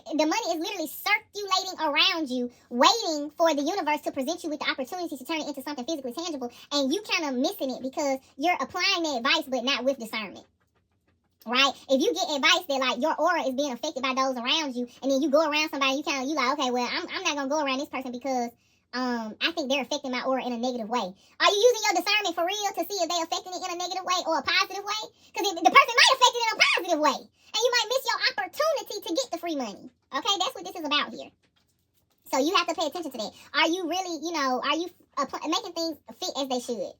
the money is literally circulating around you, waiting for the universe to present you with the opportunity to turn it into something physically tangible, and you kind of missing it because you're applying the advice but not with discernment. Right? If you get advice that like your aura is being affected by those around you, and then you go around somebody, you like, okay, well, I'm not gonna go around this person because I think they're affecting my aura in a negative way. Are you using your discernment for real to see if they're affecting it in a negative way or a positive way? Because the person might affect it in a positive way, and you might miss your opportunity to get the free money. Okay, that's what this is about here. So you have to pay attention to that. Are you really, are you making things fit as they should?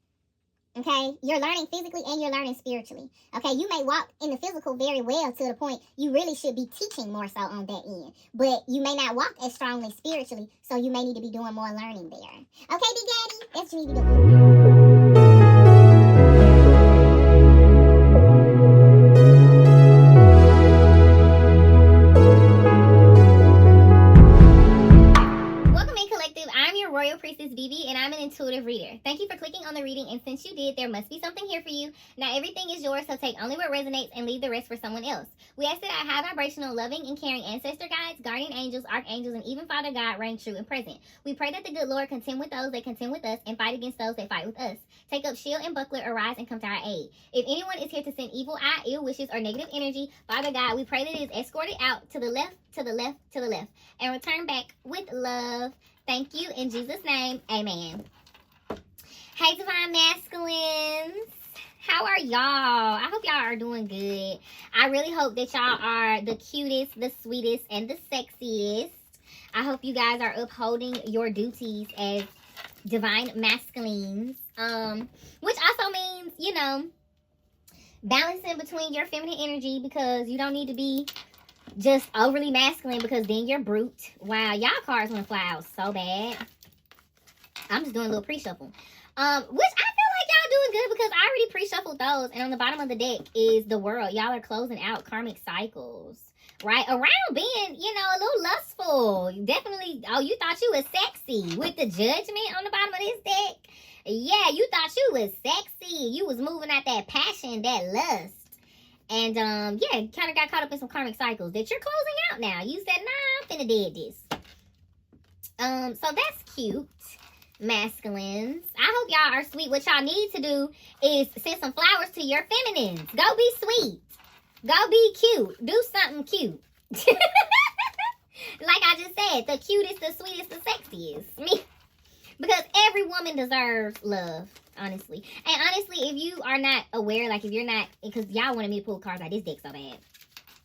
Okay, you're learning physically and you're learning spiritually. Okay, you may walk in the physical very well to the point you really should be teaching more so on that end. But you may not walk as strongly spiritually, so you may need to be doing more learning there. Okay, Big Daddy? That's what you need to be doing. Royal Priestess BB, and I'm an intuitive reader. Thank you for clicking on the reading, and since you did, there must be something here for you. Now, everything is yours, so take only what resonates and leave the rest for someone else. We ask that our high vibrational, loving, and caring ancestor guides, guardian angels, archangels, and even Father God reign true and present. We pray that the good Lord contend with those that contend with us and fight against those that fight with us. Take up shield and buckler, arise and come to our aid. If anyone is here to send evil eye, ill wishes, or negative energy, Father God, we pray that it is escorted out to the left, to the left, to the left, and return back with love. Thank you. In Jesus' name, amen. Hey, Divine Masculines. How are y'all? I hope y'all are doing good. I really hope that y'all are the cutest, the sweetest, and the sexiest. I hope you guys are upholding your duties as Divine Masculines. Which also means, balancing between your feminine energy, because you don't need to be just overly masculine, because then you're brute. Wow, y'all cards want to fly out so bad. I'm just doing a little pre-shuffle. Which I feel like y'all doing good, because I already pre-shuffled those. And on the bottom of the deck is the World. Y'all are closing out karmic cycles, right? Around being, a little lustful. Definitely, you thought you was sexy with the Judgment on the bottom of this deck. Yeah, you thought you was sexy. You was moving out that passion, that lust. And, kind of got caught up in some karmic cycles that you're closing out now. You said, nah, I'm finna dead this. So that's cute, masculines. I hope y'all are sweet. What y'all need to do is send some flowers to your feminines. Go be sweet. Go be cute. Do something cute. Like I just said, the cutest, the sweetest, the sexiest. Me. Because every woman deserves love. Honestly. And honestly, if you are not aware, like if you're not, because y'all wanted me to pull cards out this deck so bad.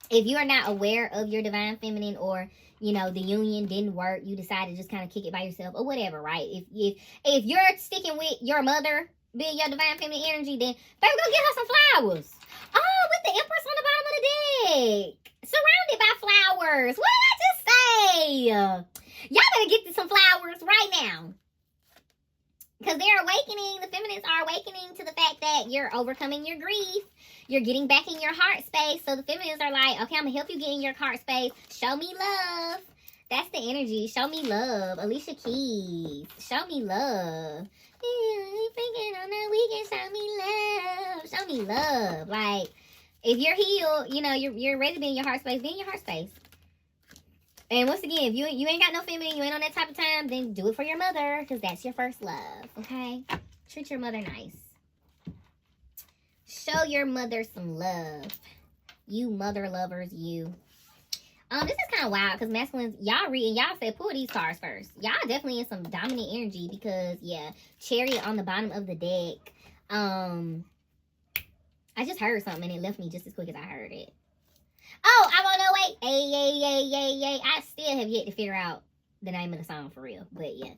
If you are not aware of your divine feminine, or, the union didn't work, you decided to just kind of kick it by yourself or whatever, right? If you're sticking with your mother being your divine feminine energy, then baby, go get her some flowers. Oh, with the Empress on the bottom of the deck. Surrounded by flowers. What did I just say? Y'all better get some flowers right now. Because they're awakening, the feminines are awakening to the fact that you're overcoming your grief. You're getting back in your heart space. So the feminines are like, okay, I'm going to help you get in your heart space. Show me love. That's the energy. Show me love. Alicia Keys. Show me love. Thinking on the weekend, show me love. Show me love. Like, if you're healed, you're ready to be in your heart space, be in your heart space. And once again, if you ain't got no feminine, you ain't on that type of time, then do it for your mother, because that's your first love, okay? Treat your mother nice. Show your mother some love. You mother lovers, you. This is kind of wild, because masculines, y'all read, and y'all said pull these cards first. Y'all definitely in some dominant energy, because, yeah, Chariot on the bottom of the deck. I just heard something, and it left me just as quick as I heard it. Oh, I'm on no way. Hey. I still have yet to figure out the name of the song for real. But yeah.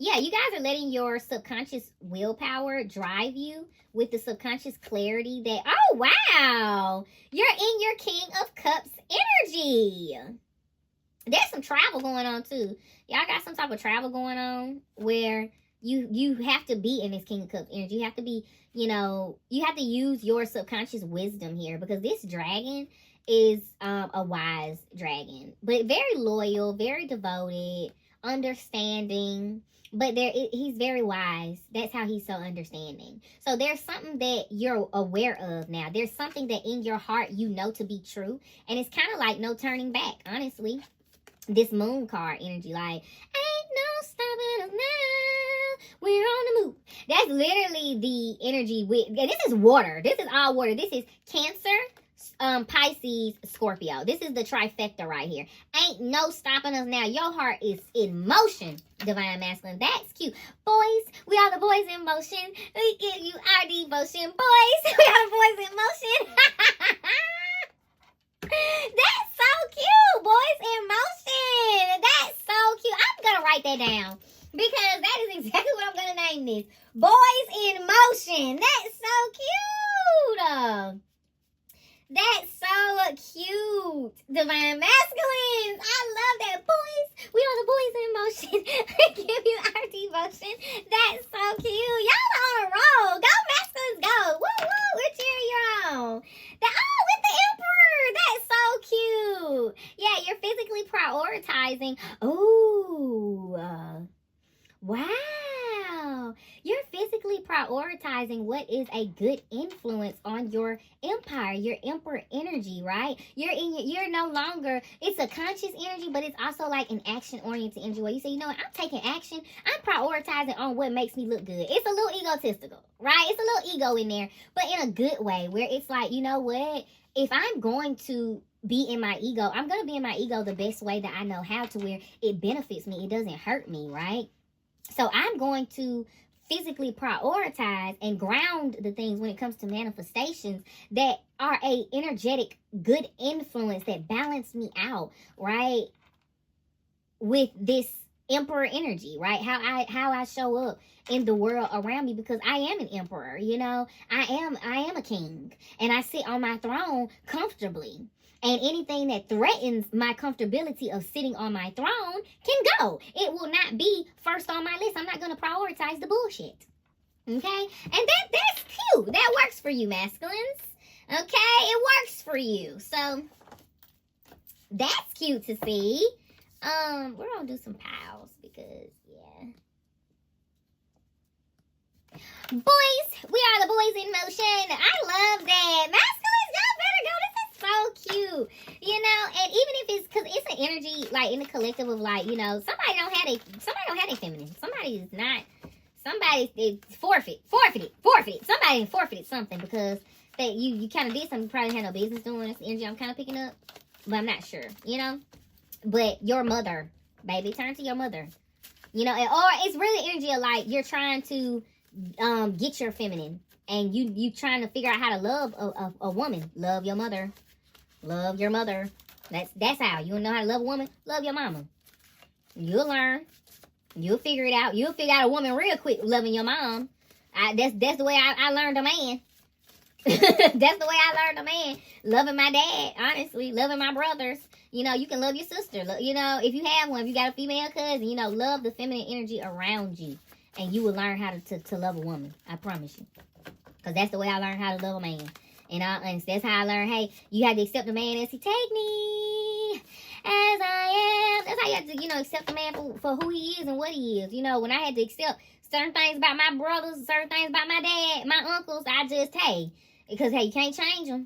Yeah, you guys are letting your subconscious willpower drive you with the subconscious clarity that, oh, wow, you're in your King of Cups energy. There's some travel going on, too. Y'all got some type of travel going on where you have to be in this King of Cups energy. You have to be, you have to use your subconscious wisdom here, because this dragon is a wise dragon, but very loyal, very devoted, understanding, but he's very wise. That's how he's so understanding. So there's something that you're aware of now. There's something that in your heart you know to be true, and it's kind of like no turning back, honestly. This moon card energy, like, ain't no stopping us now, we're on the move. That's literally the energy with, and this is water. This is all water. This is Cancer, Pisces, Scorpio. This is the trifecta right here. Ain't no stopping us now. Your heart is in motion, divine masculine. That's cute. Boys, we are the boys in motion. We give you our devotion. Boys, we are the boys in motion. That's so cute. Boys in motion. That's so cute. I'm going to write that down because that is exactly what I'm going to name this. Boys in motion. That's so cute. That's so cute. Divine masculines. I love that. Boys, we are the boys in motion. We give you our devotion. That's so cute. Y'all are on a roll. Go masculines, go. Woo, woo. We're cheering you on. With the emperor. That's so cute. Yeah, you're physically prioritizing. Oh, wow. You're physically prioritizing what is a good influence on your empire, your emperor energy, right? You're no longer, it's a conscious energy, but it's also like an action-oriented energy where you say, you know what, I'm taking action. I'm prioritizing on what makes me look good. It's a little egotistical, right? It's a little ego in there, but in a good way where it's like, you know what, if I'm going to be in my ego, I'm going to be in my ego the best way that I know how, to where it benefits me. It doesn't hurt me, right? So I'm going to physically prioritize and ground the things when it comes to manifestations that are a energetic good influence that balance me out, right? With this emperor energy, right? How I show up in the world around me, because I am an emperor, you know. I am a king, and I sit on my throne comfortably. And anything that threatens my comfortability of sitting on my throne can go. It will not be first on my list. I'm not going to prioritize the bullshit. Okay? And that's cute. That works for you, masculines. Okay? It works for you. So, that's cute to see. We're going to do some pals because, yeah. Boys, we are the boys in motion. I love that. Masculines, y'all better go. This is so cute, you know. And even if it's, because it's an energy like in the collective of like, you know, somebody don't have a feminine. Somebody forfeited. Somebody forfeited something because that you kind of did something you probably had no business doing. That's the energy I'm kind of picking up, but I'm not sure, you know. But your mother, baby, turn to your mother, you know. Or it's really energy of like you're trying to get your feminine, and you trying to figure out how to love a woman. Love your mother. Love your mother. That's how. You know how to love a woman? Love your mama. You'll learn. You'll figure it out. You'll figure out a woman real quick loving your mom. That's the way I learned a man. That's the way I learned a man. Loving my dad, honestly. Loving my brothers. You know, you can love your sister. You know, if you have one, if you got a female cousin, you know, love the feminine energy around you. And you will learn how to love a woman. I promise you. Because that's the way I learned how to love a man. And that's how I learned, hey, you have to accept a man as he take me, as I am. That's how you have to, you know, accept a man for who he is and what he is. You know, when I had to accept certain things about my brothers, certain things about my dad, my uncles, I just, hey, because, hey, you can't change them.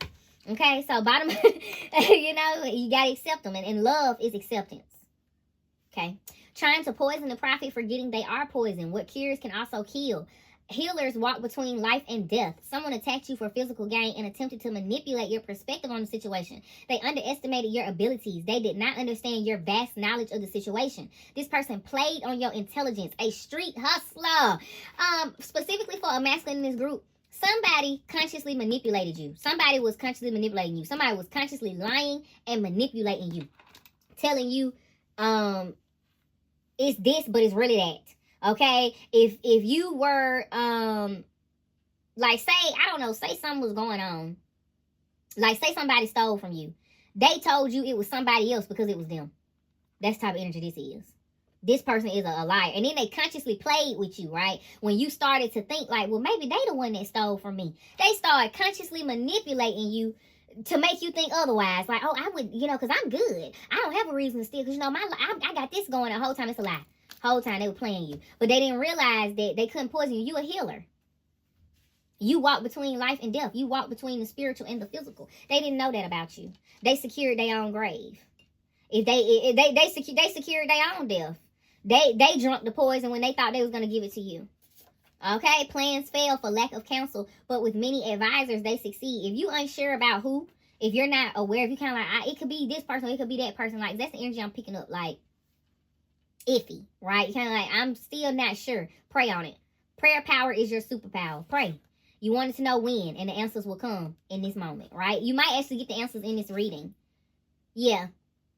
Okay, so bottom, you know, you got to accept them. And love is acceptance. Okay. Trying to poison the prophet, forgetting they are poison. What cures can also kill. Healers walk between life and death. Someone attacked you for physical gain and attempted to manipulate your perspective on the situation. They underestimated your abilities. They did not understand your vast knowledge of the situation. This person played on your intelligence. A street hustler. Specifically for a masculine in this group, somebody consciously manipulated you. Somebody was consciously manipulating you. Somebody was consciously lying and manipulating you. Telling you, it's this, but it's really that. Okay, if you were, like, say, I don't know, say something was going on. Like, say somebody stole from you. They told you it was somebody else because it was them. That's the type of energy this is. This person is a liar. And then they consciously played with you, right? When you started to think like, well, maybe they the one that stole from me. They started consciously manipulating you to make you think otherwise. Like, oh, I would, because I'm good. I don't have a reason to steal because, I got this going the whole time. It's a lie. Whole time they were playing you. But they didn't realize that they couldn't poison you. You a healer. You walk between life and death. You walk between the spiritual and the physical. They didn't know that about you. They secured their own grave. If they secured their own death. They drunk the poison when they thought they was going to give it to you. Okay, plans fail for lack of counsel, but with many advisors, they succeed. If you unsure about who, if you're not aware, if you kind of like, it could be this person, it could be that person, like, that's the energy I'm picking up, like, iffy, right? Kind of like, I'm still not sure. Pray on it. Prayer power is your superpower. Pray. You wanted to know when, and the answers will come in this moment, right? You might actually get the answers in this reading. Yeah.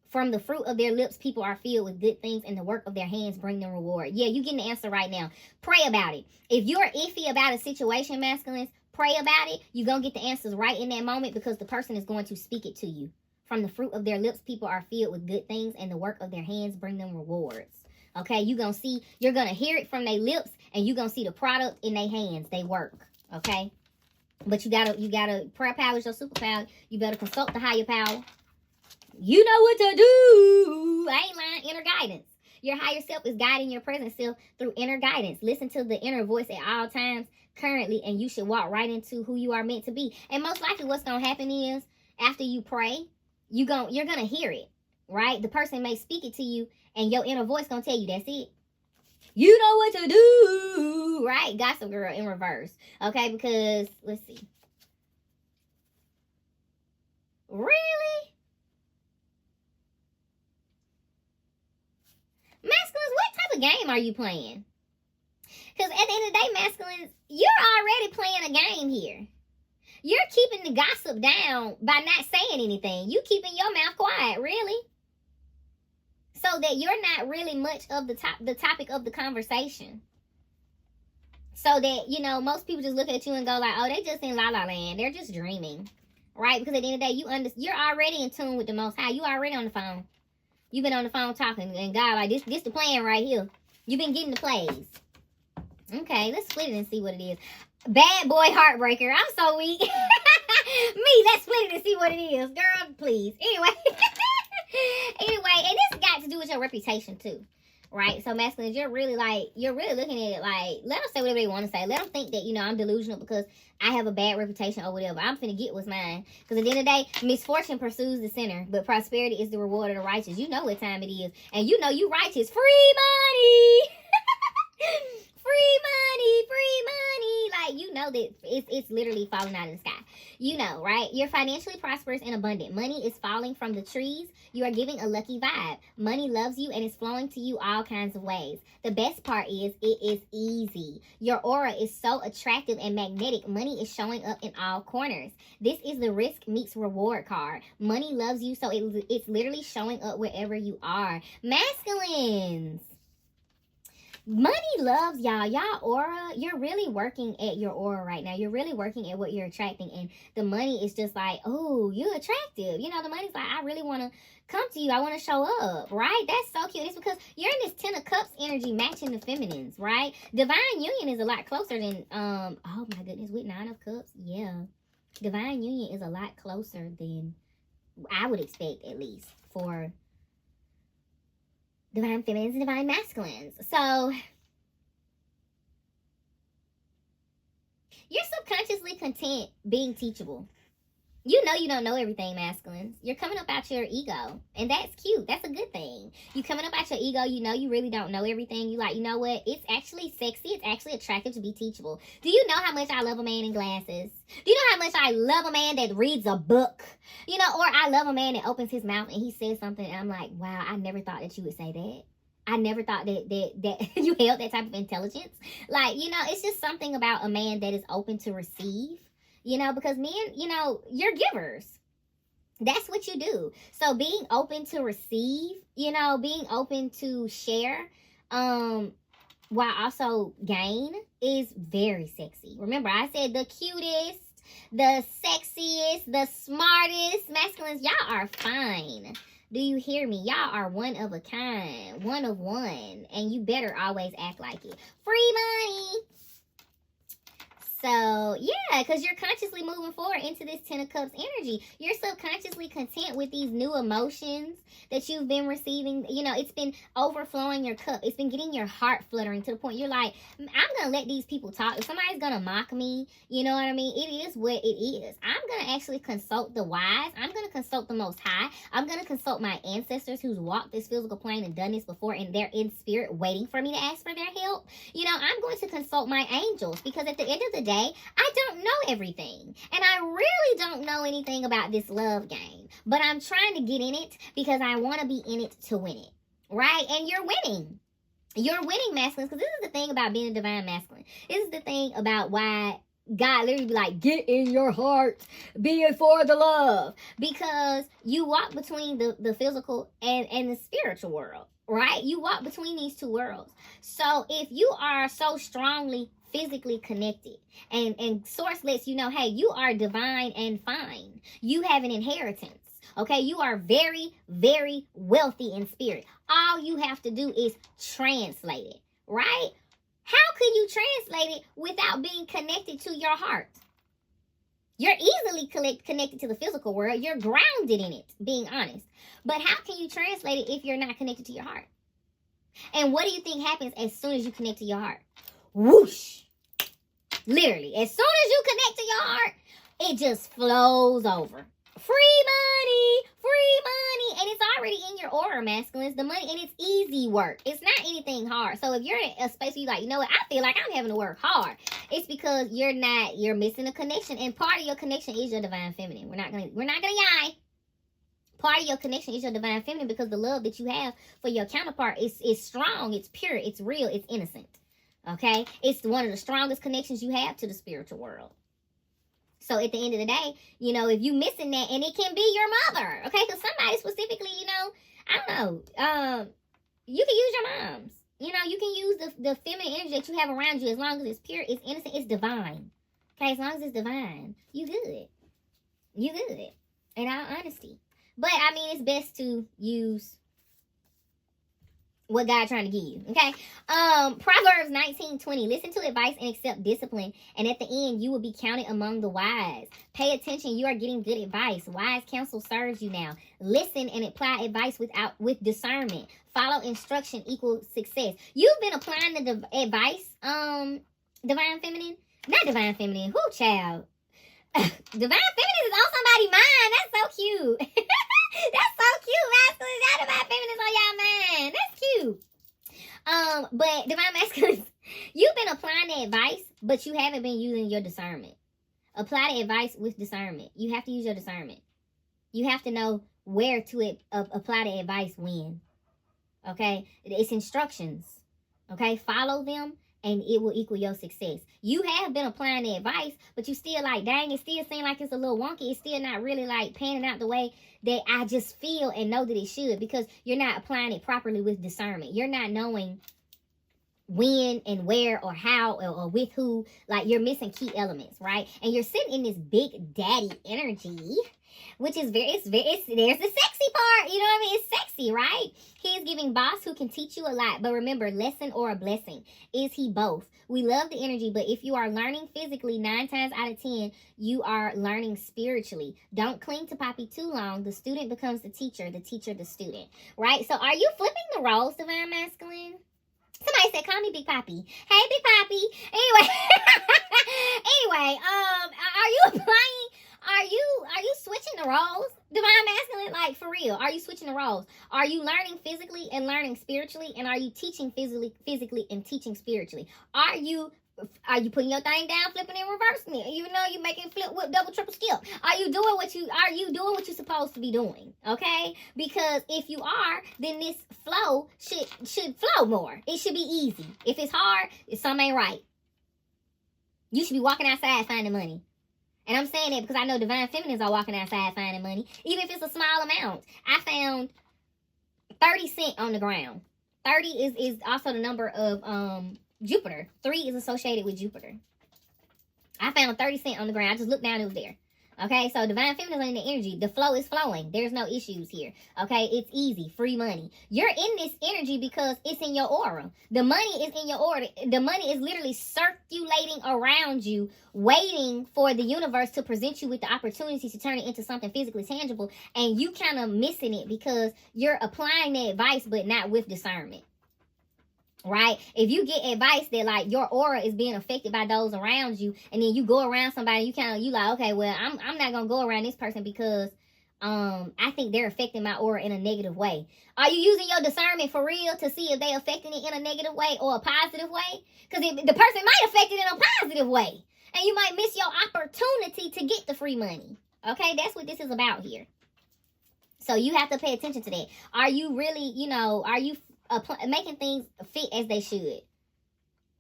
From the fruit of their lips, people are filled with good things, and the work of their hands bring them reward. Yeah, you getting the answer right now. Pray about it. If you're iffy about a situation, masculines, pray about it. You're going to get the answers right in that moment because the person is going to speak it to you. From the fruit of their lips, people are filled with good things, and the work of their hands bring them rewards. Okay, you're going to hear it from their lips, and you're going to see the product in their hands, they work. Okay? But you gotta, prayer power is your superpower. You better consult the higher power. You know what to do. I ain't lying. Inner guidance. Your higher self is guiding your present self through inner guidance. Listen to the inner voice at all times currently, and you should walk right into who you are meant to be. And most likely what's going to happen is after you pray, you're going to hear it, right? The person may speak it to you, and your inner voice going to tell you that's it. You know what to do, right? Gossip girl in reverse, okay? Because, let's see. Really? Masculines, what type of game are you playing? Because at the end of the day, masculines, you're already playing a game here. You're keeping the gossip down by not saying anything. You keeping your mouth quiet, really? So that you're not really much of the topic of the conversation. So that, most people just look at you and go like, oh, they just in la la land. They're just dreaming, right? Because at the end of the day, you're already in tune with the Most High. You already on the phone. You've been on the phone talking, and God, like, this the plan right here. You've been getting the plays. Okay, let's split it and see what it is. Bad boy heartbreaker. I'm so weak. Me, let's split it and see what it is. Girl, please. Anyway. And this got to do with your reputation, too. Right? So, masculines, you're really looking at it like, let them say whatever they want to say. Let them think that, I'm delusional because I have a bad reputation or whatever. I'm finna get what's mine. Because at the end of the day, misfortune pursues the sinner, but prosperity is the reward of the righteous. You know what time it is. And you know you righteous. Free money! Free money! Free money! Like, you know that it's literally falling out of the sky. You know, right? You're financially prosperous and abundant. Money is falling from the trees. You are giving a lucky vibe. Money loves you and is flowing to you all kinds of ways. The best part is it is easy. Your aura is so attractive and magnetic. Money is showing up in all corners. This is the risk meets reward card. Money loves you, so it's literally showing up wherever you are. Masculines. Money loves y'all. Y'all aura, you're really working at your aura right now. You're really working at what you're attracting. And the money is just like, oh, you're attractive. The money's like, I really want to come to you. I want to show up, right? That's so cute. It's because you're in this 10 of Cups energy matching the feminines, right? Divine union is a lot closer than, oh my goodness, with 9 of Cups. Yeah. Divine union is a lot closer than I would expect, at least, for divine feminines and divine masculines. So, you're subconsciously content being teachable. You know you don't know everything, masculines. You're coming up out your ego. And that's cute. That's a good thing. You coming up out your ego, you know you really don't know everything. You like, you know what? It's actually sexy. It's actually attractive to be teachable. Do you know how much I love a man in glasses? Do you know how much I love a man that reads a book? Or I love a man that opens his mouth and he says something and I'm like, wow, I never thought that you would say that. I never thought that you held that type of intelligence. Like, it's just something about a man that is open to receive. Because men, you're givers. That's what you do. So being open to receive, being open to share, while also gain is very sexy. Remember, I said the cutest, the sexiest, the smartest masculines. Y'all are fine. Do you hear me? Y'all are one of a kind, one of one, and you better always act like it. Free money. So, yeah, because you're consciously moving forward into this Ten of Cups energy. You're subconsciously content with these new emotions that you've been receiving. You know, it's been overflowing your cup. It's been getting your heart fluttering to the point you're like, I'm going to let these people talk. If somebody's going to mock me, you know what I mean? It is what it is. I'm going to actually consult the wise. I'm going to consult the Most High. I'm going to consult my ancestors who's walked this physical plane and done this before, and they're in spirit waiting for me to ask for their help. You know, I'm going to consult my angels, because at the end of the day, I don't know everything. And I really don't know anything about this love game. But I'm trying to get in it because I want to be in it to win it. Right? And you're winning. You're winning, masculines, because this is the thing about being a divine masculine. This is the thing about why God literally be like, get in your heart, be it for the love. Because you walk between the physical and the spiritual world. Right? You walk between these two worlds. So if you are so strongly physically connected, and source lets you know, hey, you are divine and fine. You have an inheritance. Okay, you are very, very wealthy in spirit. All you have to do is translate it, right? How could you translate it without being connected to your heart? You're easily connected to the physical world. You're grounded in it, being honest. But how can you translate it if you're not connected to your heart? And what do you think happens as soon as you connect to your heart? Whoosh! Literally, as soon as you connect to your heart, it just flows over. Free money, and it's already in your aura, masculines. The money, and it's easy work. It's not anything hard. So if you're in a space where you're like, you know what, I feel like I'm having to work hard, it's because you're missing a connection, and part of your connection is your divine feminine. We're not gonna yai. Part of your connection is your divine feminine, because the love that you have for your counterpart is strong, it's pure, it's real, it's innocent. Okay, it's one of the strongest connections you have to the spiritual world. So at the end of the day, you know, if you missing that, and it can be your mother, okay? Because somebody specifically, you know, I don't know, you can use your moms. You know, you can use the feminine energy that you have around you, as long as it's pure, it's innocent, it's divine. Okay, as long as it's divine, you good. You good, in all honesty. But, I mean, it's best to use what God trying to give you, okay? Proverbs 19:20. Listen to advice and accept discipline, and at the end, you will be counted among the wise. Pay attention. You are getting good advice. Wise counsel serves you now. Listen and apply advice with discernment. Follow instruction equals success. You've been applying the advice, divine feminine? Not divine feminine. Who, child? Divine feminine is on somebody's mind. That's so cute. That's so cute, masculine. Y'all divine feminines on y'all mind. That's cute. But divine masculines, you've been applying the advice, but you haven't been using your discernment. Apply the advice with discernment. You have to use your discernment. You have to know where to apply the advice when. Okay? It's instructions. Okay? Follow them, and it will equal your success. You have been applying the advice, but you still like, dang, it still seems like it's a little wonky. It's still not really like panning out the way that I just feel and know that it should, because you're not applying it properly with discernment. You're not knowing when and where or how or with who. Like, you're missing key elements, right? And you're sitting in this big daddy energy, which is there's the sexy part, you know what I mean? It's sexy, right? He is giving boss who can teach you a lot, but remember, lesson or a blessing. Is he both? We love the energy, but if you are learning physically, 9 times out of 10, you are learning spiritually. Don't cling to Poppy too long. The student becomes the teacher the student, right? So are you flipping the roles, divine masculine? Somebody said, call me Big Poppy. Hey, Big Poppy. Anyway, are you applying? Are you switching the roles? Divine masculine, like, for real. Are you switching the roles? Are you learning physically and learning spiritually? And are you teaching physically and teaching spiritually? Are you putting your thing down, flipping and reversing it? You know, you making flip, whip, double, triple skip. Are you doing what you're supposed to be doing? Okay? Because if you are, then this flow should flow more. It should be easy. If it's hard, something ain't right. You should be walking outside finding money. And I'm saying that because I know divine feminines are walking outside finding money, even if it's a small amount. I found 30 cents on the ground. 30 is also the number of Jupiter. 3 is associated with Jupiter. I found 30 cents on the ground. I just looked down, it was there. Okay, so divine feminine is in the energy. The flow is flowing. There's no issues here. Okay, it's easy, free money. You're in this energy because it's in your aura. The money is in your aura. The money is literally circulating around you, waiting for the universe to present you with the opportunity to turn it into something physically tangible. And you kind of missing it because you're applying the advice, but not with discernment. Right? If you get advice that like your aura is being affected by those around you, and then you go around somebody, you like, okay, well, I'm not gonna go around this person because I think they're affecting my aura in a negative way. Are you using your discernment for real to see if they affecting it in a negative way or a positive way? Because the person might affect it in a positive way, and you might miss your opportunity to get the free money. Okay, that's what this is about here. So you have to pay attention to that. Are you really, are you making things fit as they should?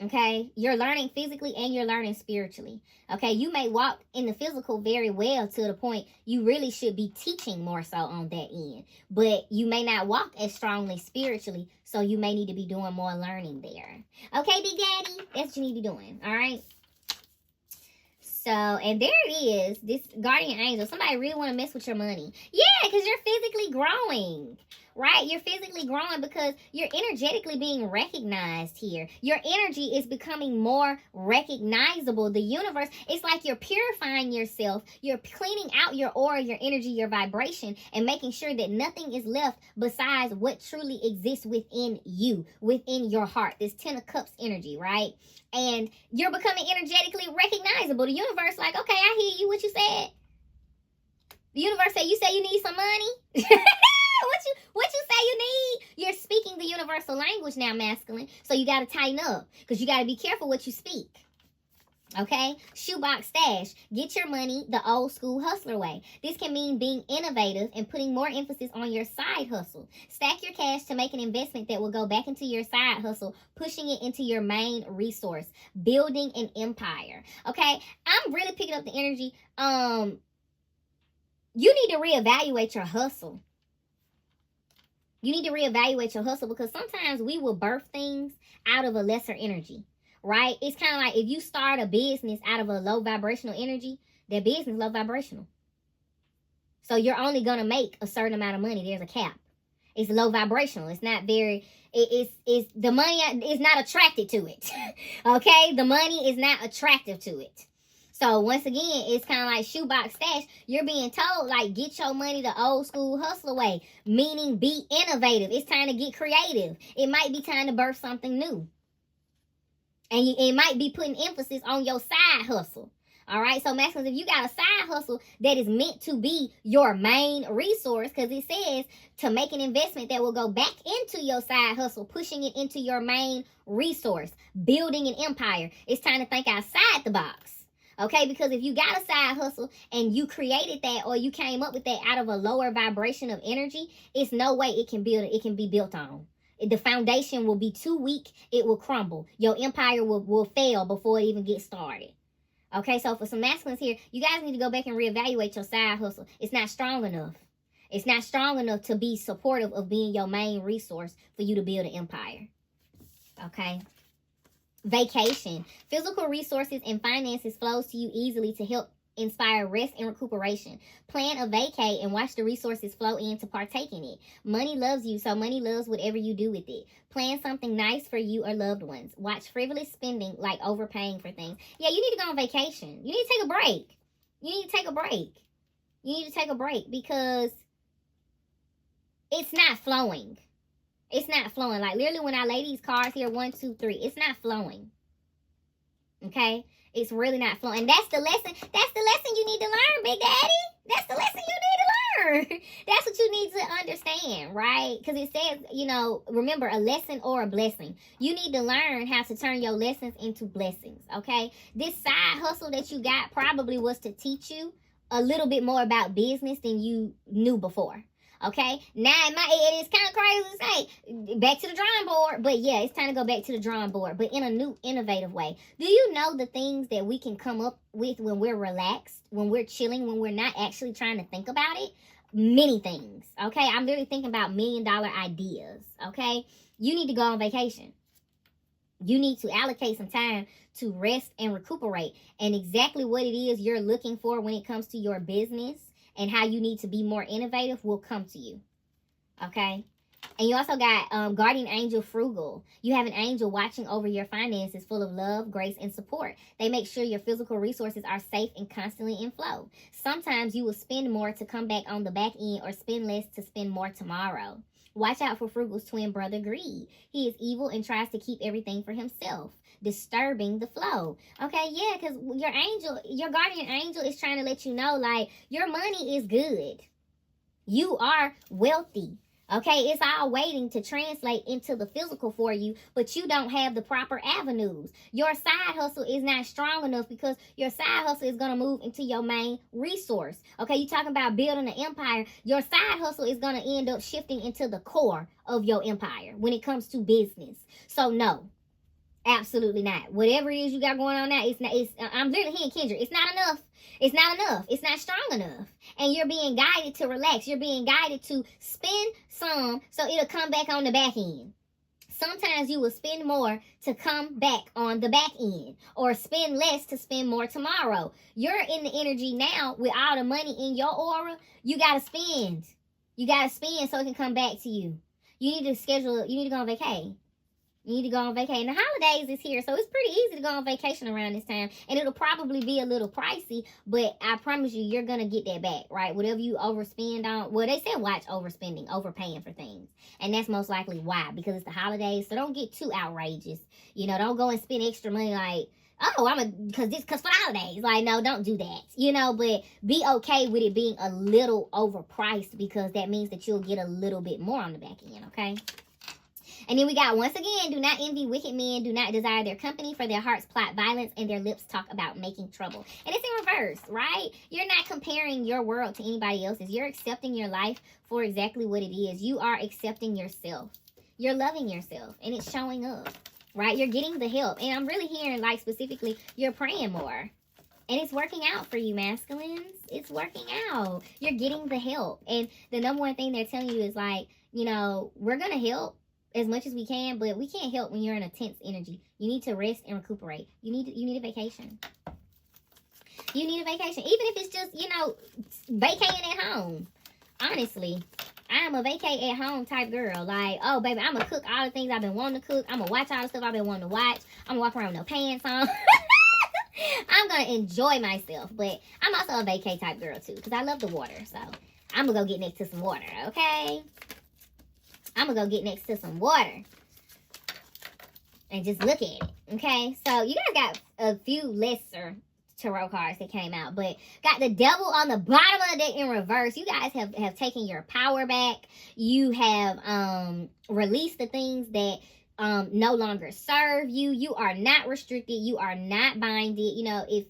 Okay, you're learning physically and you're learning spiritually. Okay, you may walk in the physical very well to the point you really should be teaching more so on that end, but you may not walk as strongly spiritually, so you may need to be doing more learning there. Okay, Big Daddy, that's what you need to be doing. All right. So, and there it is, this guardian angel. Somebody really want to mess with your money. Yeah, because you're physically growing, right? You're physically growing because you're energetically being recognized here. Your energy is becoming more recognizable. The universe, it's like you're purifying yourself. You're cleaning out your aura, your energy, your vibration, and making sure that nothing is left besides what truly exists within you, within your heart. This 10 of Cups energy, right? And you're becoming energetically recognizable. The universe like, okay, I hear you. What you said? The universe said, you say you need some money? what you say you need? You're speaking the universal language now, masculine. So you got to tighten up because you got to be careful what you speak. Okay, shoebox stash. Get your money the old school hustler way. This can mean being innovative and putting more emphasis on your side hustle. Stack your cash to make an investment that will go back into your side hustle, pushing it into your main resource, building an empire. Okay, I'm really picking up the energy. You need to reevaluate your hustle. You need to reevaluate your hustle because sometimes we will birth things out of a lesser energy. Right? It's kind of like if you start a business out of a low vibrational energy, that business is low vibrational. So you're only going to make a certain amount of money. There's a cap. It's low vibrational. It's not very, it's the money is not attracted to it. Okay? The money is not attractive to it. So once again, it's kind of like shoebox stash. You're being told, like, get your money the old school hustle way, meaning be innovative. It's time to get creative. It might be time to birth something new. And it might be putting emphasis on your side hustle. All right. So masculines, if you got a side hustle that is meant to be your main resource, because it says to make an investment that will go back into your side hustle, pushing it into your main resource, building an empire. It's time to think outside the box. Okay, because if you got a side hustle and you created that or you came up with that out of a lower vibration of energy, it's no way it can be built on. The foundation will be too weak. It will crumble. Your empire will fail before it even gets started. Okay, so for some masculines here, you guys need to go back and reevaluate your side hustle. It's not strong enough. It's not strong enough to be supportive of being your main resource for you to build an empire. Okay. Vacation. Physical resources and finances flows to you easily to help inspire rest and recuperation. Plan a vacay and watch the resources flow in to partake in it. Money loves you, so money loves whatever you do with it. Plan something nice for you or loved ones. Watch frivolous spending like overpaying for things. Yeah, you need to go on vacation. You need to take a break. You need to take a break. You need to take a break because it's not flowing. It's not flowing. Like literally when I lay these cards here, 1, 2, 3, it's not flowing. Okay? It's really not flowing. And that's the lesson. That's the lesson you need to learn, Big Daddy. That's the lesson you need to learn. That's what you need to understand, right? Because it says, remember, a lesson or a blessing. You need to learn how to turn your lessons into blessings, okay? This side hustle that you got probably was to teach you a little bit more about business than you knew before. Okay, now it is kind of crazy to say back to the drawing board, but yeah, it's time to go back to the drawing board, but in a new, innovative way. Do you know the things that we can come up with when we're relaxed, when we're chilling, when we're not actually trying to think about it? Many things. Okay, I'm literally thinking about $1 million ideas. Okay, you need to go on vacation. You need to allocate some time to rest and recuperate. And exactly what it is you're looking for when it comes to your business and how you need to be more innovative will come to you. Okay? And you also got guardian angel frugal. You have an angel watching over your finances, full of love, grace, and support. They make sure your physical resources are safe and constantly in flow. Sometimes you will spend more to come back on the back end, or spend less to spend more tomorrow. Watch out for Frugal's twin brother, Greed. He is evil and tries to keep everything for himself, disturbing the flow. Okay, yeah, because your guardian angel is trying to let you know, like, your money is good. You are wealthy. Okay, it's all waiting to translate into the physical for you, but you don't have the proper avenues. Your side hustle is not strong enough because your side hustle is going to move into your main resource. Okay, you talking about building an empire. Your side hustle is going to end up shifting into the core of your empire when it comes to business. So no, absolutely not. Whatever it is you got going on now, I'm literally hearing Kendra, it's not enough. It's not enough. It's not strong enough. And you're being guided to relax. You're being guided to spend some so it'll come back on the back end. Sometimes you will spend more to come back on the back end, or spend less to spend more tomorrow. You're in the energy now with all the money in your aura. You got to spend. You got to spend so it can come back to you. You need to go on vacation. You need to go on vacation. The holidays is here, so it's pretty easy to go on vacation around this time. And it'll probably be a little pricey, but I promise you, you're going to get that back, right? Whatever you overspend on. Well, they said watch overspending, overpaying for things. And that's most likely why, because it's the holidays. So don't get too outrageous. You know, don't go and spend extra money like, oh, because for the holidays. Like, no, don't do that. You know, but be okay with it being a little overpriced, because that means that you'll get a little bit more on the back end, okay? And then we got, once again, do not envy wicked men, do not desire their company, for their hearts plot violence and their lips talk about making trouble. And it's in reverse, right? You're not comparing your world to anybody else's. You're accepting your life for exactly what it is. You are accepting yourself. You're loving yourself, and it's showing up, right? You're getting the help. And I'm really hearing, like, specifically, you're praying more. And it's working out for you, masculines. It's working out. You're getting the help. And the number one thing they're telling you is, like, you know, we're going to help as much as we can, but we can't help when you're in a tense energy. You need to rest and recuperate. You need a vacation. You need a vacation. Even if it's just, you know, vacating at home. Honestly, I am a vacate at home type girl. Like, oh, baby, I'm going to cook all the things I've been wanting to cook. I'm going to watch all the stuff I've been wanting to watch. I'm going to walk around with no pants on. I'm going to enjoy myself. But I'm also a vacate type girl, too, because I love the water. So I'm going to go get next to some water, okay? I'm going to go get next to some water and just look at it, okay? So you guys got a few lesser tarot cards that came out, but got the devil on the bottom of the deck in reverse. You guys have taken your power back. You have released the things that no longer serve you. You are not restricted. You are not binded. You know, if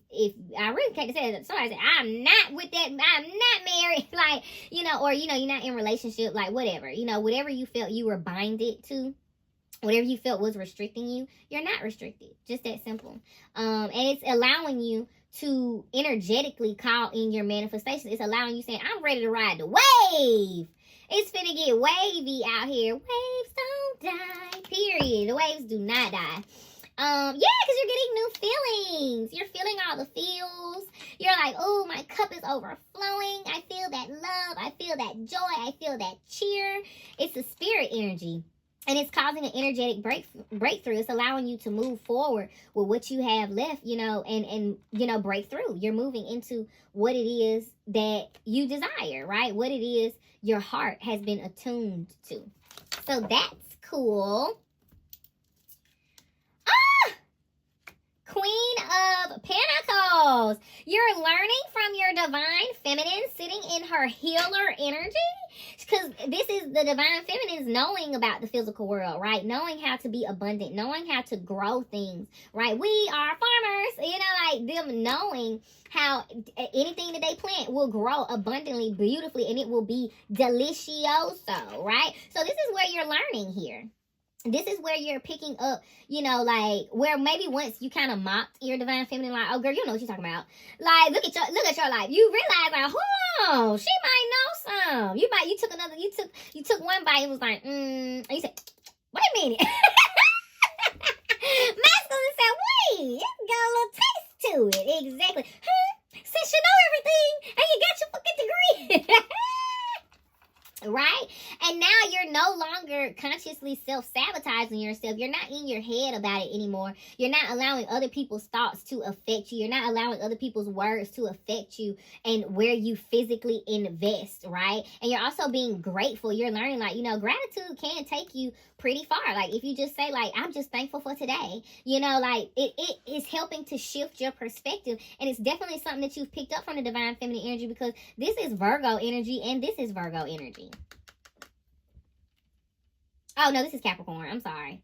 I really can't say that, somebody said, I'm not with that, I'm not married, like, you know, or, you know, you're not in relationship, like, whatever, you know, whatever you felt you were binded to, whatever you felt was restricting you, you're not restricted. Just that simple. And it's allowing you to energetically call in your manifestations. It's allowing you saying, I'm ready to ride the wave. It's finna get wavy out here. Waves don't die, period. The waves do not die. Yeah, because you're getting new feelings. You're feeling all the feels. You're like, oh, my cup is overflowing. I feel that love. I feel that joy. I feel that cheer. It's a spirit energy. And it's causing an energetic breakthrough. It's allowing you to move forward with what you have left, you know, and you know, break through. You're moving into what it is that you desire, right? What it is your heart has been attuned to. So that's cool. Queen of Pentacles. You're learning from your divine feminine sitting in her healer energy. Because this is the divine feminine's knowing about the physical world, right? Knowing how to be abundant, knowing how to grow things, right? We are farmers, you know, like them knowing how anything that they plant will grow abundantly, beautifully, and it will be delicioso, right? So this is where you're learning here. This is where you're picking up, you know, like, where maybe once you kind of mocked your divine feminine, like, oh, girl, you know what you're talking about. Like, look at your life. You realize, like, hold on, she might know some. You took one bite and was like, and you said, wait a minute. It's got a little taste to it. Exactly. Since you know everything and you got your fucking degree. Right? And now you're no longer consciously self-sabotaging yourself. You're not in your head about it anymore. You're not allowing other people's thoughts to affect you. You're not allowing other people's words to affect you and where you physically invest, right? And you're also being grateful. You're learning, like, gratitude can take you pretty far. Like, if you just say, like, I'm just thankful for today, like, it is helping to shift your perspective. And it's definitely something that you've picked up from the divine feminine energy, because this is Virgo energy and this is Virgo energy. Oh, no, this is Capricorn. I'm sorry.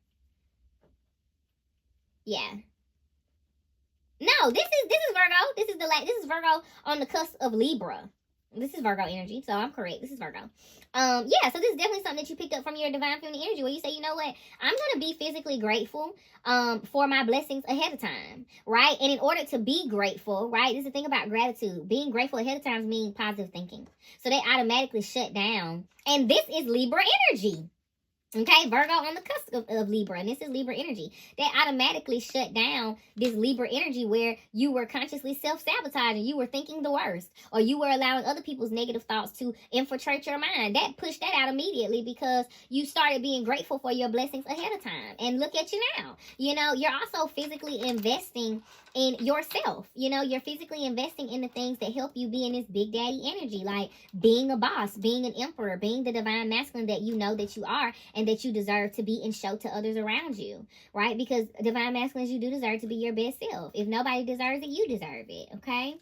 Yeah. No, this is Virgo. This is Virgo on the cusp of Libra. This is Virgo energy, so I'm correct. This is Virgo. Yeah, so this is definitely something that you picked up from your divine feminine energy, where you say, you know what, I'm going to be physically grateful for my blessings ahead of time, right? And in order to be grateful, right, this is the thing about gratitude. Being grateful ahead of time means positive thinking. So they automatically shut down. And this is Libra energy. Okay, Virgo on the cusp of Libra, and this is Libra energy. That automatically shut down this Libra energy where you were consciously self-sabotaging. You were thinking the worst, or you were allowing other people's negative thoughts to infiltrate your mind. That pushed that out immediately because you started being grateful for your blessings ahead of time. And look at you now. You're also physically investing in yourself. You're physically investing in the things that help you be in this big daddy energy, like being a boss, being an emperor, being the divine masculine that you know that you are and that you deserve to be and show to others around you, right? Because divine masculines, you do deserve to be your best self. If nobody deserves it, you deserve it, okay?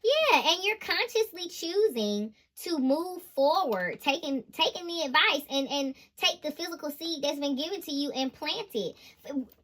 Yeah, and you're consciously choosing to move forward, taking the advice and take the physical seed that's been given to you and plant it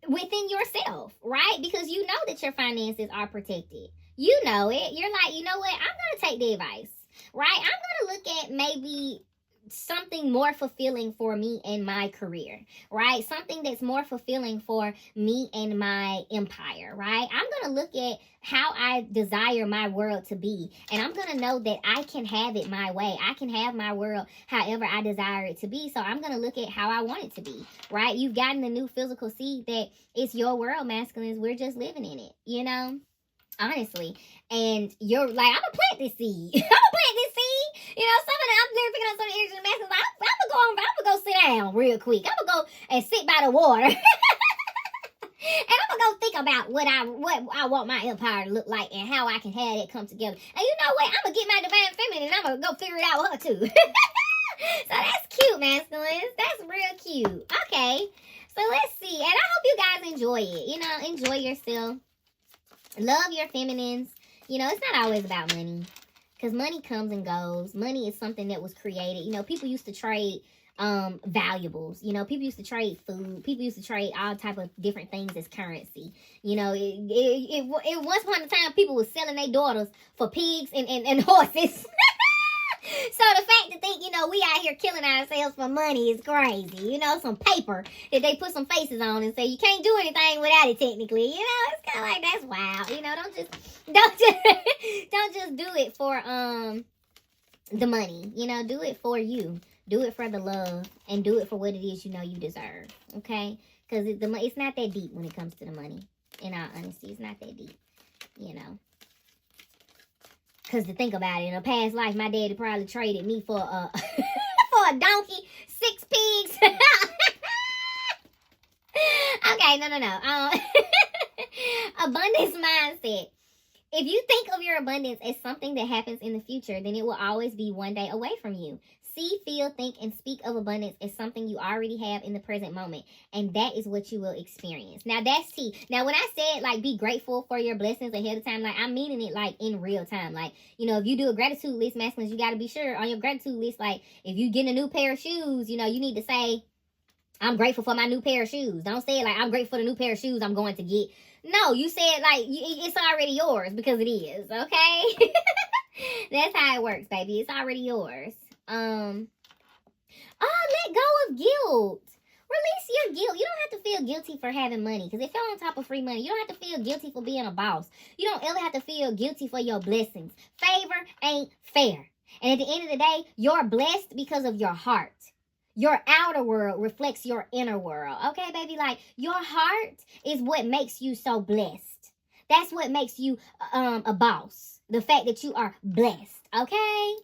within yourself, right? Because you know that your finances are protected. You know it. You're like, you know what? I'm going to take the advice, right? I'm going to look at maybe something more fulfilling for me and my career, right? Something that's more fulfilling for me and my empire, right? I'm going to look at how I desire my world to be, and I'm going to know that I can have it my way. I can have my world however I desire it to be, so I'm going to look at how I want it to be, right? You've gotten the new physical seed that it's your world, masculines. We're just living in it, honestly. And you're like, I'm gonna plant this seed. I'm gonna plant this seed. Some of them, I'm there picking up some energy and masculine. I'm gonna go sit down real quick. I'm gonna go and sit by the water. And I'm gonna go think about what I want my empire to look like and how I can have it come together. And you know what? I'm gonna get my divine feminine and I'm gonna go figure it out with her too. So that's cute, masculines. That's real cute. Okay. So let's see. And I hope you guys enjoy it. Enjoy yourself. Love your feminines. It's not always about money, because money comes and goes. Money is something that was created. People used to trade valuables. People used to trade food. People used to trade all type of different things as currency. It once upon a time, people were selling their daughters for pigs and horses. So the fact to think, we out here killing ourselves for money is crazy. Some paper that they put some faces on and say you can't do anything without it technically. It's kind of like, that's wild. Don't just do it for the money. Do it for you. Do it for the love, and do it for what it is you deserve. Okay? Because it's not that deep when it comes to the money. In all honesty, it's not that deep. Because to think about it, in a past life, my daddy probably traded me for for a donkey, 6 pigs. Okay, no. Abundance mindset. If you think of your abundance as something that happens in the future, then it will always be one day away from you. See, feel, think, and speak of abundance as something you already have in the present moment. And that is what you will experience. Now, that's T. Now, when I said, like, be grateful for your blessings ahead of time, like, I'm meaning it, like, in real time. Like, if you do a gratitude list, masculines, you got to be sure on your gratitude list, like, if you get a new pair of shoes, you need to say, I'm grateful for my new pair of shoes. Don't say it like, I'm grateful for the new pair of shoes I'm going to get. No, you say it like, it's already yours, because it is, okay? That's how it works, baby. It's already yours. Let go of guilt. Release your guilt. You don't have to feel guilty for having money, because it fell on top of free money. You don't have to feel guilty for being a boss. You don't ever have to feel guilty for your blessings. Favor ain't fair. And at the end of the day, you're blessed because of your heart. Your outer world reflects your inner world. Okay, baby? Like, your heart is what makes you so blessed. That's what makes you a boss. The fact that you are blessed. Okay?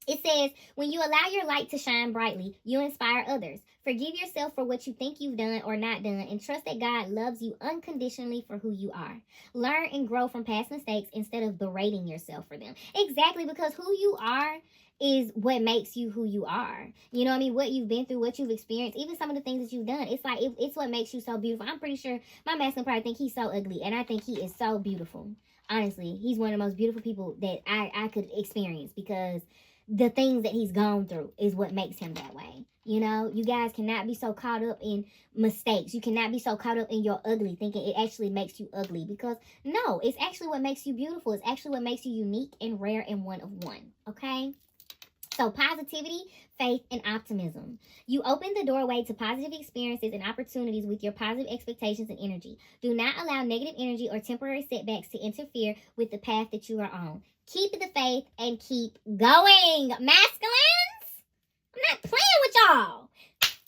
It says, when you allow your light to shine brightly, you inspire others. Forgive yourself for what you think you've done or not done, and trust that God loves you unconditionally for who you are. Learn and grow from past mistakes instead of berating yourself for them. Exactly, because who you are is what makes you who you are. You know what I mean? What you've been through, what you've experienced, even some of the things that you've done. It's like, it's what makes you so beautiful. I'm pretty sure my masculine probably think he's so ugly, and I think he is so beautiful. Honestly, he's one of the most beautiful people that I could experience, because the things that he's gone through is what makes him that way. You know, you guys cannot be so caught up in mistakes. You cannot be so caught up in your ugly, thinking it actually makes you ugly, because no, it's actually what makes you beautiful. It's actually what makes you unique and rare and one of one. Okay? So positivity, faith, and optimism. You open the doorway to positive experiences and opportunities with your positive expectations and energy. Do not allow negative energy or temporary setbacks to interfere with the path that you are on. Keep the faith and keep going. Masculines, I'm not playing with y'all.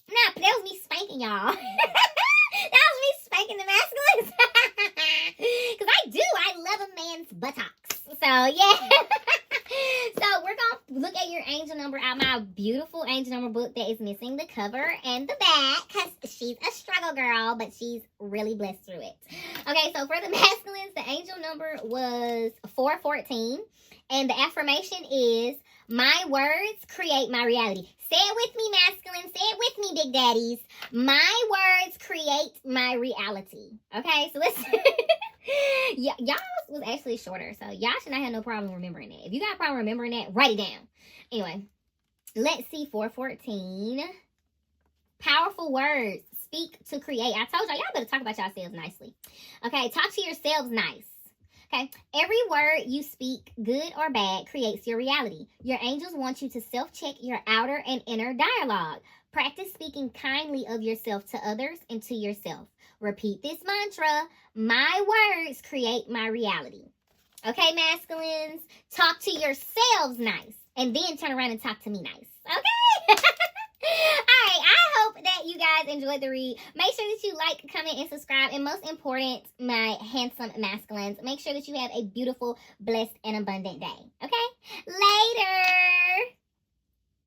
That was me spanking y'all. That was me spanking the masculines. Because I love a man's buttocks. So, yeah. So, we're going to look at your angel number out my beautiful angel number book that is missing the cover and the back, because she's a struggle girl, but she's really blessed through it. Okay, so for the masculines, the angel number was 414, and the affirmation is, my words create my reality. Say it with me, masculine. Say it with me, big daddies. My words create my reality. Okay, so listen. Y'all was actually shorter, so y'all should not have no problem remembering that. If you got a problem remembering that, write it down. Anyway, let's see 414. Powerful words. Speak to create. I told y'all better talk about yourselves nicely. Okay, talk to yourselves nice. Okay, every word you speak, good or bad, creates your reality. Your angels want you to self-check your outer and inner dialogue. Practice speaking kindly of yourself to others and to yourself. Repeat this mantra: my words create my reality. Okay, masculines, talk to yourselves nice, and then turn around and talk to me nice. Okay? All right, I hope that you guys enjoyed the read. Make sure that you like, comment, and subscribe. And most important, my handsome masculines, make sure that you have a beautiful, blessed, and abundant day. Okay? Later!